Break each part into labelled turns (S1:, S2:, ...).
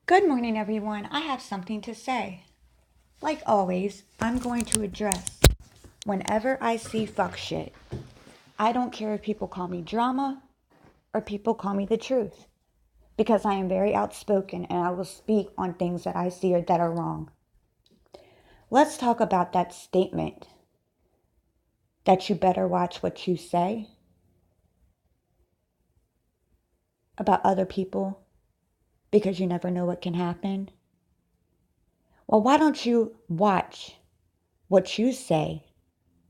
S1: Good morning, everyone. I have something to say. Like always, I'm going to address whenever I see fuck shit. I don't care if people call me drama or people call me the truth because I am very outspoken and I will speak on things that I see or that are wrong. Let's talk about that statement that you better watch what you say about other people because you never know what can happen. Well, why don't you watch what you say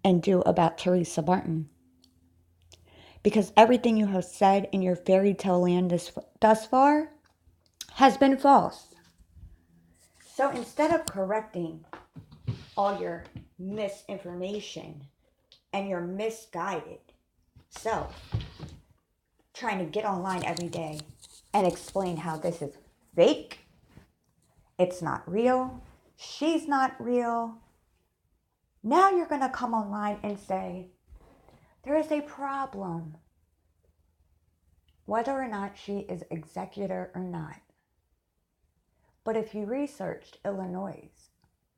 S1: and do about Teresa Martin? Because everything you have said in your fairy tale land thus far has been false. So instead of correcting all your misinformation and your misguided self, trying to get online every day and explain how this is fake, it's not real, she's not real, now you're going to come online and say, there is a problem, whether or not she is executor or not. But if you researched Illinois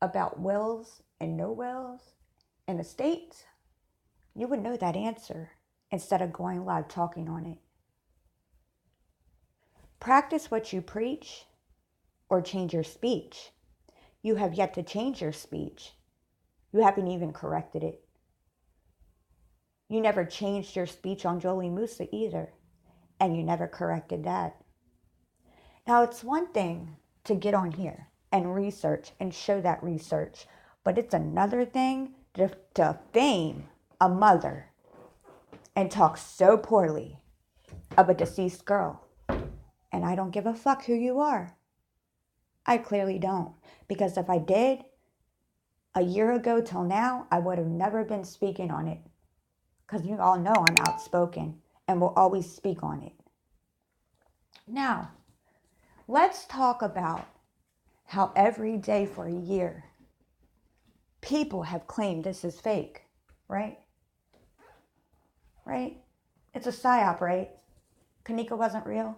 S1: about wills and no wills in the states, you would know that answer instead of going live talking on it. Practice what you preach or change your speech. You have yet to change your speech. You haven't even corrected it. You never changed your speech on Jolie Musa either, and you never corrected that. Now, it's one thing to get on here and research and show that research, but it's another thing to fame a mother and talk so poorly of a deceased girl. And I don't give a fuck who you are. I clearly don't. Because if I did, a year ago till now, I would have never been speaking on it. Because you all know I'm outspoken and will always speak on it. Now, let's talk about how every day for a year, people have claimed this is fake, right? Right? It's a psyop, right? Kanika wasn't real.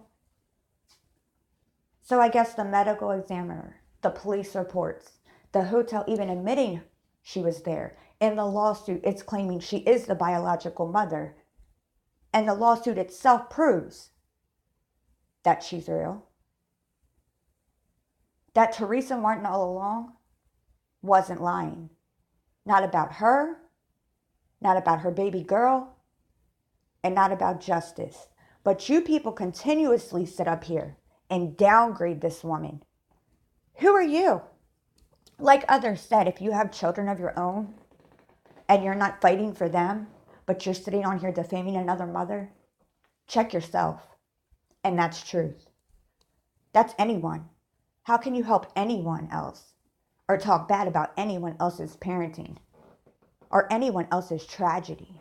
S1: So I guess the medical examiner, the police reports, the hotel even admitting she was there. In the lawsuit, it's claiming she is the biological mother. And the lawsuit itself proves that she's real. That Teresa Martin all along wasn't lying. Not about her, not about her baby girl, and not about justice. But you people continuously sit up here and downgrade this woman. Who are you? Like others said, if you have children of your own and you're not fighting for them, but you're sitting on here defaming another mother, check yourself. And that's truth. That's anyone. How can you help anyone else or talk bad about anyone else's parenting or anyone else's tragedy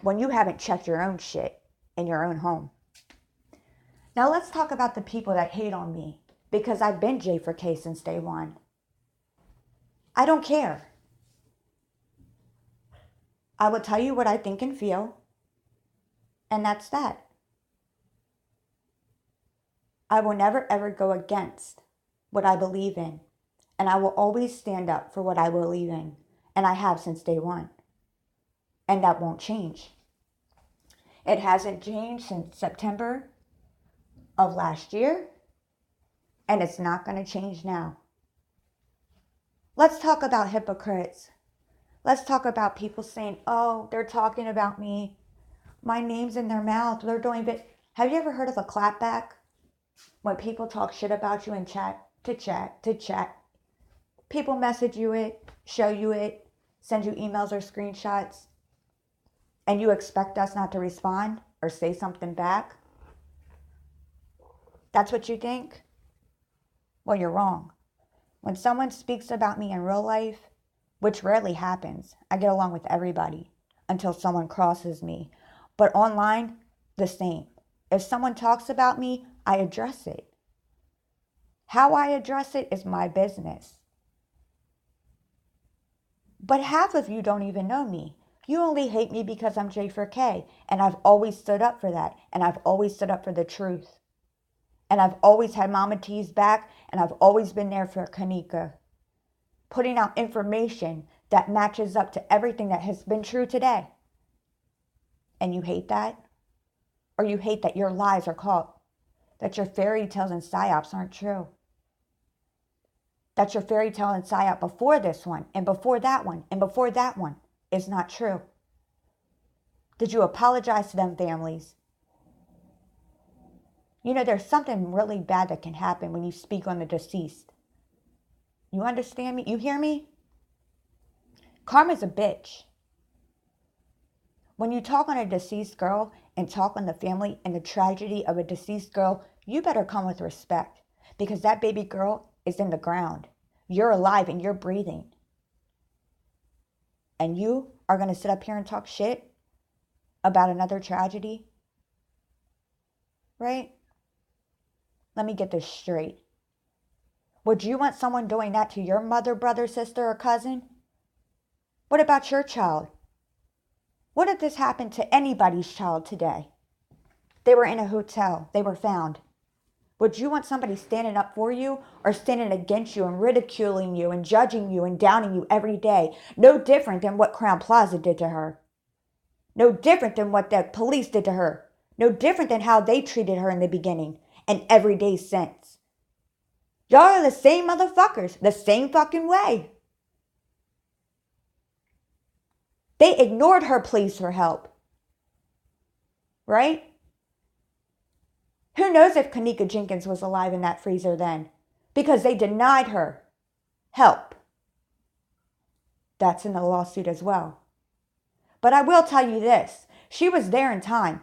S1: when you haven't checked your own shit in your own home? Now let's talk about the people that hate on me because I've been J4K since day one. I don't care. I will tell you what I think and feel, and that's that. I will never ever go against what I believe in, and I will always stand up for what I believe in, and I have since day one. And that won't change. It hasn't changed since September of last year, and it's not going to change now. Let's talk about hypocrites. Let's talk about people saying, oh, they're talking about me. My name's in their mouth. They're doing it. Have you ever heard of a clapback? When people talk shit about you in chat, to chat, to chat. People message you it, show you it, send you emails or screenshots, and you expect us not to respond or say something back? That's what you think? Well, you're wrong. When someone speaks about me in real life, which rarely happens, I get along with everybody until someone crosses me. But online, the same. If someone talks about me, I address it. How I address it is my business. But half of you don't even know me. You only hate me because I'm J4K, and I've always stood up for that, and I've always stood up for the truth. And I've always had Mama T's back, and I've always been there for Kanika, putting out information that matches up to everything that has been true today. And you hate that? Or you hate that your lies are caught, that your fairy tales and psyops aren't true, that your fairy tale and psyop before this one, and before that one, and before that one is not true. Did you apologize to them families? You know, there's something really bad that can happen when you speak on the deceased. You understand me? You hear me? Karma's a bitch. When you talk on a deceased girl and talk on the family and the tragedy of a deceased girl, you better come with respect, because that baby girl is in the ground. You're alive and you're breathing. And you are going to sit up here and talk shit about another tragedy? Right? Let me get this straight. Would you want someone doing that to your mother, brother, sister, or cousin? What about your child? What if this happened to anybody's child today? They were in a hotel. They were found. Would you want somebody standing up for you or standing against you and ridiculing you and judging you and downing you every day? No different than what Crowne Plaza did to her. No different than what the police did to her. No different than how they treated her in the beginning and every day since. Y'all are the same motherfuckers, the same fucking way. They ignored her pleas for help. Right? Who knows if Kenneka Jenkins was alive in that freezer then? Because they denied her help. That's in the lawsuit as well. But I will tell you this. She was there in time.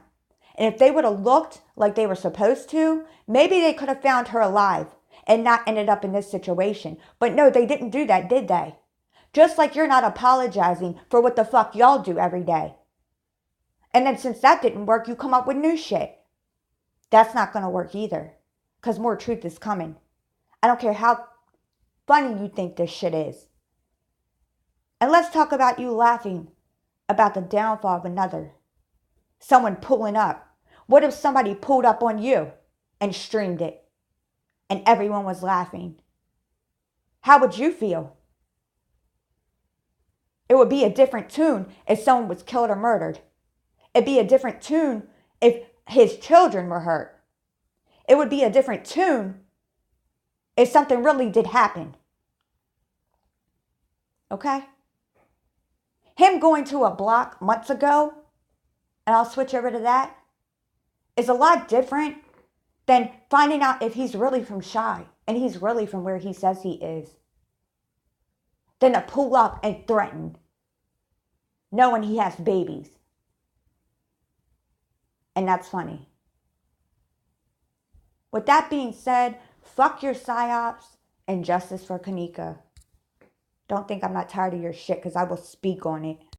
S1: And if they would have looked like they were supposed to, maybe they could have found her alive and not ended up in this situation. But no, they didn't do that, did they? Just like you're not apologizing for what the fuck y'all do every day. And then since that didn't work, you come up with new shit. That's not going to work either, because more truth is coming. I don't care how funny you think this shit is. And let's talk about you laughing about the downfall of another. Someone pulling up. What if somebody pulled up on you and streamed it and everyone was laughing? How would you feel? It would be a different tune if someone was killed or murdered. It'd be a different tune if his children were hurt. It would be a different tune if something really did happen. Okay? Him going to a block months ago, and I'll switch over to that, is a lot different than finding out if he's really from Chi and he's really from where he says he is. Than to pull up and threaten, knowing he has babies. And that's funny. With that being said, fuck your psyops and justice for Kenneka. Don't think I'm not tired of your shit, because I will speak on it.